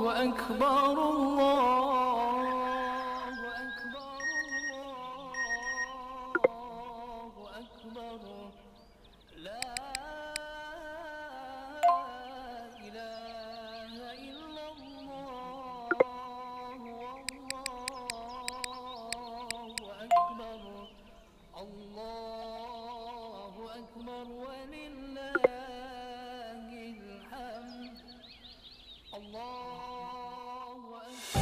أكبر الله أكبر لا إله إلا الله الله أكبر ولله الحمد الله أكبر.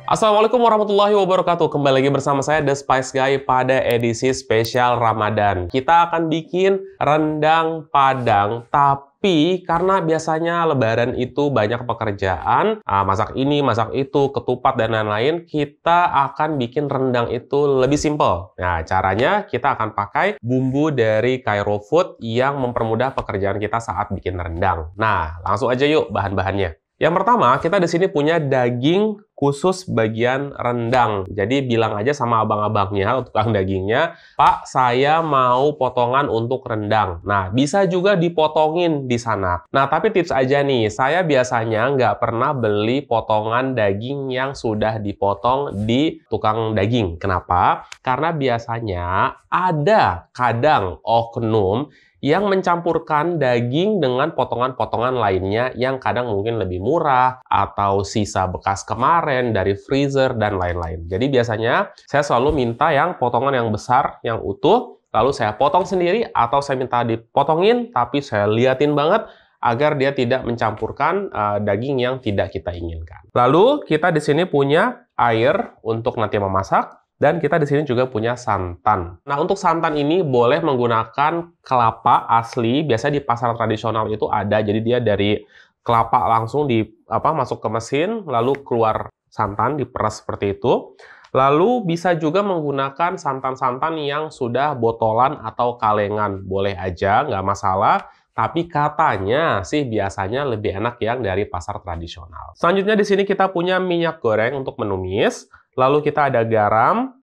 Assalamualaikum warahmatullahi wabarakatuh. Kembali lagi bersama saya The Spice Guy pada edisi spesial Ramadan. Kita akan bikin rendang Padang, tapi karena biasanya Lebaran itu banyak pekerjaan, masak ini, masak itu, ketupat dan lain-lain, kita akan bikin rendang itu lebih simpel. Nah, caranya kita akan pakai bumbu dari Cairo Food yang mempermudah pekerjaan kita saat bikin rendang. Nah, langsung aja yuk bahan-bahannya. Yang pertama, kita di sini punya daging khusus bagian rendang. Jadi bilang aja sama abang-abangnya, tukang dagingnya, Pak, saya mau potongan untuk rendang. Nah, bisa juga dipotongin di sana. Nah, tapi tips aja nih, saya biasanya nggak pernah beli potongan daging yang sudah dipotong di tukang daging. Kenapa? Karena biasanya ada kadang oknum yang mencampurkan daging dengan potongan-potongan lainnya yang kadang mungkin lebih murah atau sisa bekas kemarin dari freezer dan lain-lain. Jadi biasanya saya selalu minta yang potongan yang besar, yang utuh, lalu saya potong sendiri atau saya minta dipotongin tapi saya liatin banget agar dia tidak mencampurkan daging yang tidak kita inginkan. Lalu kita di sini punya air untuk nanti memasak. Dan kita di sini juga punya santan. Nah, untuk santan ini boleh menggunakan kelapa asli. Biasanya di pasar tradisional itu ada. Jadi dia dari kelapa langsung masuk ke mesin, lalu keluar santan, diperas seperti itu. Lalu bisa juga menggunakan santan-santan yang sudah botolan atau kalengan. Boleh aja, nggak masalah. Tapi katanya sih biasanya lebih enak yang dari pasar tradisional. Selanjutnya di sini kita punya minyak goreng untuk menumis. Lalu kita ada garam,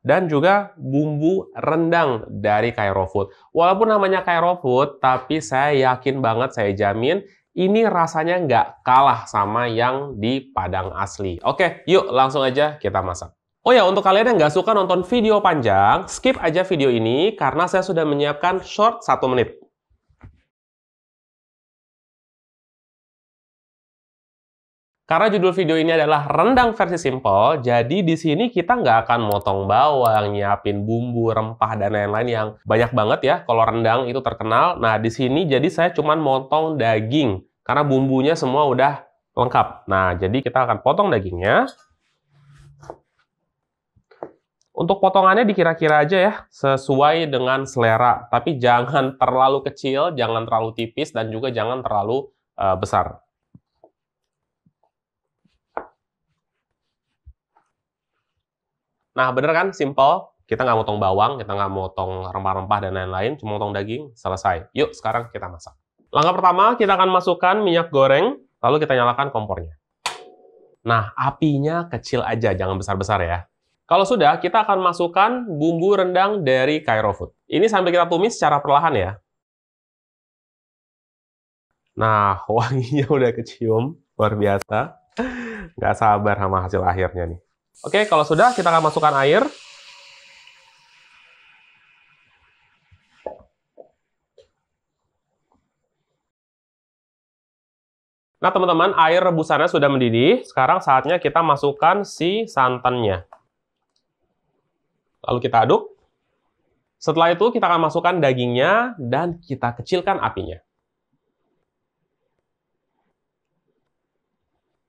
dan juga bumbu rendang dari Cairo Food. Walaupun namanya Cairo Food, tapi saya yakin banget, saya jamin, ini rasanya nggak kalah sama yang di Padang asli. Oke, yuk langsung aja kita masak. Oh ya, untuk kalian yang nggak suka nonton video panjang, skip aja video ini karena saya sudah menyiapkan short 1 menit. Karena judul video ini adalah rendang versi simple, jadi di sini kita nggak akan motong bawang, nyiapin bumbu, rempah, dan lain-lain yang banyak banget ya. Kalau rendang itu terkenal. Nah, di sini jadi saya cuma motong daging, karena bumbunya semua udah lengkap. Nah, jadi kita akan potong dagingnya. Untuk potongannya dikira-kira aja ya, sesuai dengan selera. Tapi jangan terlalu kecil, jangan terlalu tipis, dan juga jangan terlalu besar. Nah, bener kan? Simple. Kita nggak motong bawang, kita nggak motong rempah-rempah dan lain-lain, cuma motong daging, selesai. Yuk, sekarang kita masak. Langkah pertama, kita akan masukkan minyak goreng, lalu kita nyalakan kompornya. Nah, apinya kecil aja, jangan besar-besar ya. Kalau sudah, kita akan masukkan bumbu rendang dari Cairo Food. Ini sambil kita tumis secara perlahan ya. Nah, wanginya udah kecium, luar biasa. Nggak sabar sama hasil akhirnya nih. Oke, kalau sudah, kita akan masukkan air. Nah, teman-teman, air rebusannya sudah mendidih. Sekarang saatnya kita masukkan si santannya. Lalu kita aduk. Setelah itu, kita akan masukkan dagingnya dan kita kecilkan apinya.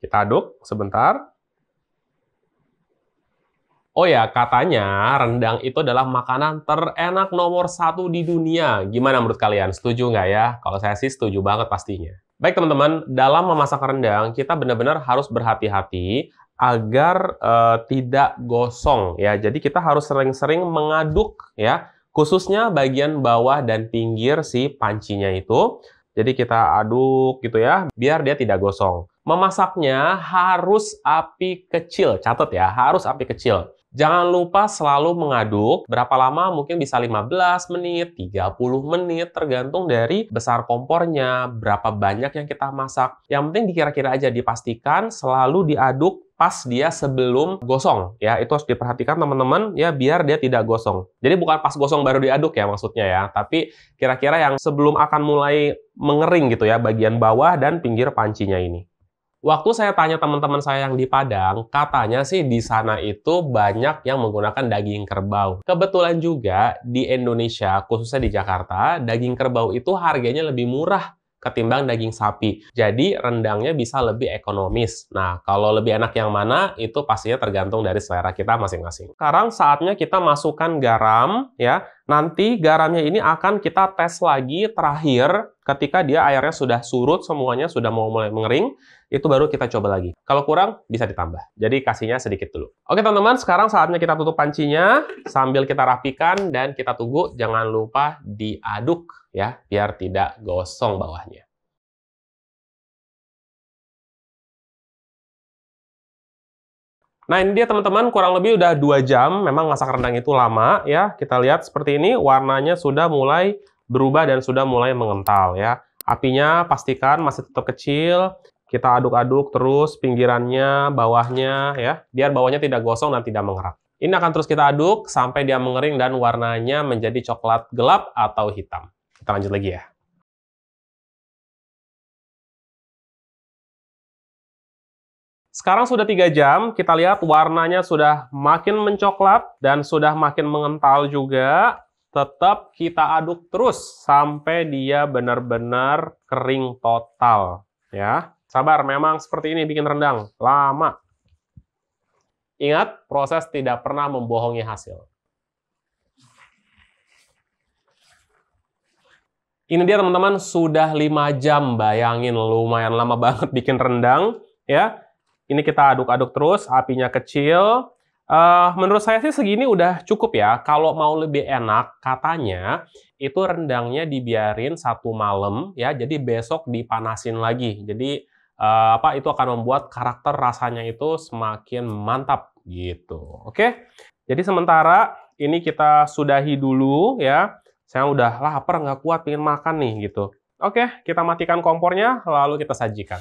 Kita aduk sebentar. Oh ya, katanya rendang itu adalah makanan terenak nomor 1 di dunia. Gimana menurut kalian? Setuju nggak ya? Kalau saya sih setuju banget pastinya. Baik teman-teman, dalam memasak rendang, kita benar-benar harus berhati-hati agar tidak gosong ya. Jadi kita harus sering-sering mengaduk ya, khususnya bagian bawah dan pinggir si pancinya itu. Jadi kita aduk gitu ya, biar dia tidak gosong. Memasaknya harus api kecil, catat ya, harus api kecil. Jangan lupa selalu mengaduk. Berapa lama? Mungkin bisa 15 menit, 30 menit, tergantung dari besar kompornya, berapa banyak yang kita masak. Yang penting dikira-kira aja, dipastikan selalu diaduk pas dia sebelum gosong. Ya, itu harus diperhatikan teman-teman, ya, biar dia tidak gosong. Jadi bukan pas gosong baru diaduk ya maksudnya ya, tapi kira-kira yang sebelum akan mulai mengering gitu ya, bagian bawah dan pinggir pancinya ini. Waktu saya tanya teman-teman saya yang di Padang, katanya sih di sana itu banyak yang menggunakan daging kerbau. Kebetulan juga di Indonesia, khususnya di Jakarta, daging kerbau itu harganya lebih murah ketimbang daging sapi. Jadi rendangnya bisa lebih ekonomis. Nah, kalau lebih enak yang mana, itu pastinya tergantung dari selera kita masing-masing. Sekarang saatnya kita masukkan garam, ya. Nanti garamnya ini akan kita tes lagi terakhir ketika dia airnya sudah surut, semuanya sudah mau mulai mengering, itu baru kita coba lagi. Kalau kurang, bisa ditambah. Jadi kasihnya sedikit dulu. Oke teman-teman, sekarang saatnya kita tutup pancinya, sambil kita rapikan, dan kita tunggu, jangan lupa diaduk ya, biar tidak gosong bawahnya. Nah, ini dia teman-teman, kurang lebih udah 2 jam, memang masak rendang itu lama ya. Kita lihat seperti ini, warnanya sudah mulai berubah dan sudah mulai mengental ya. Apinya pastikan masih tetap kecil, kita aduk-aduk terus pinggirannya, bawahnya ya, biar bawahnya tidak gosong dan tidak mengerak. Ini akan terus kita aduk sampai dia mengering dan warnanya menjadi coklat gelap atau hitam. Kita lanjut lagi ya. Sekarang sudah 3 jam, kita lihat warnanya sudah makin mencoklat dan sudah makin mengental juga. Tetap kita aduk terus sampai dia benar-benar kering total. Ya, sabar, memang seperti ini bikin rendang, lama. Ingat, proses tidak pernah membohongi hasil. Ini dia teman-teman, sudah 5 jam, bayangin lumayan lama banget bikin rendang. Ya. Ini kita aduk-aduk terus, apinya kecil. Menurut saya sih segini udah cukup ya. Kalau mau lebih enak, katanya itu rendangnya dibiarin 1 malam ya. Jadi besok dipanasin lagi. Jadi itu akan membuat karakter rasanya itu semakin mantap gitu. Oke. Jadi sementara ini kita sudahi dulu ya. Saya udah lapar, nggak kuat, pengen makan nih gitu. Oke, kita matikan kompornya, lalu kita sajikan.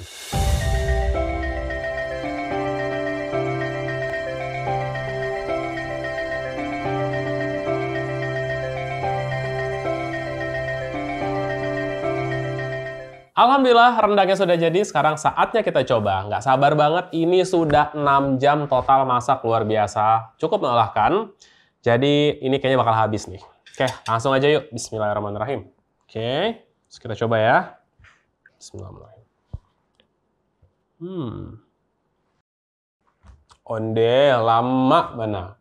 Alhamdulillah, rendangnya sudah jadi. Sekarang saatnya kita coba. Nggak sabar banget, ini sudah 6 jam total masak, luar biasa. Cukup melelahkan. Jadi, ini kayaknya bakal habis nih. Oke, langsung aja yuk. Bismillahirrahmanirrahim. Oke, terus kita coba ya. Bismillahirrahmanirrahim. Onde, lama mana.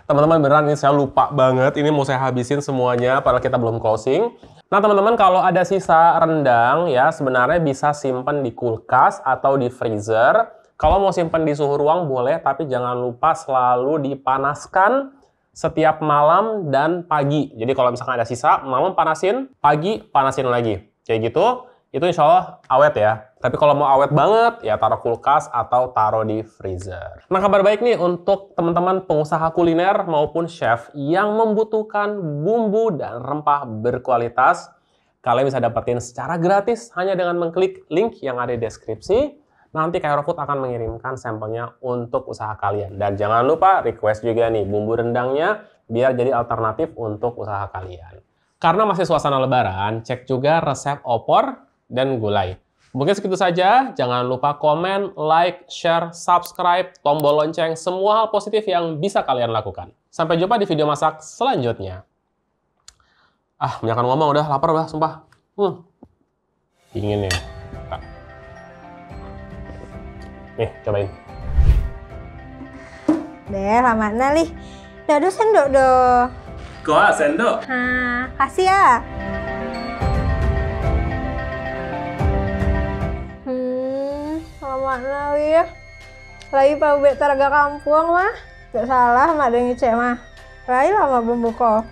Teman-teman, beneran ini saya lupa banget. Ini mau saya habisin semuanya, padahal kita belum closing. Nah, teman-teman, kalau ada sisa rendang, ya sebenarnya bisa simpan di kulkas atau di freezer. Kalau mau simpan di suhu ruang boleh, tapi jangan lupa selalu dipanaskan setiap malam dan pagi. Jadi kalau misalkan ada sisa, malam panasin, pagi panasin lagi. Kayak gitu, itu insya Allah awet ya. Tapi kalau mau awet banget, ya taruh kulkas atau taruh di freezer. Nah, kabar baik nih untuk teman-teman pengusaha kuliner maupun chef yang membutuhkan bumbu dan rempah berkualitas. Kalian bisa dapetin secara gratis hanya dengan mengklik link yang ada di deskripsi. Nanti Kairo Food akan mengirimkan sampelnya untuk usaha kalian. Dan jangan lupa request juga nih bumbu rendangnya biar jadi alternatif untuk usaha kalian. Karena masih suasana lebaran, cek juga resep opor dan gulai. Mungkin segitu saja, jangan lupa komen, like, share, subscribe, tombol lonceng, semua hal positif yang bisa kalian lakukan. Sampai jumpa di video masak selanjutnya. Banyakan ngomong, udah lapar udah, sumpah. Dingin ya. Nih, cobain. Deh, lama nali. Dado sendok do. Kok sendok? Kasih ya. Lama nali ya. Lagi pabrik teraga kampung mah. Gak salah, mak ada ngecek mah. Lagi lama bumbu kok.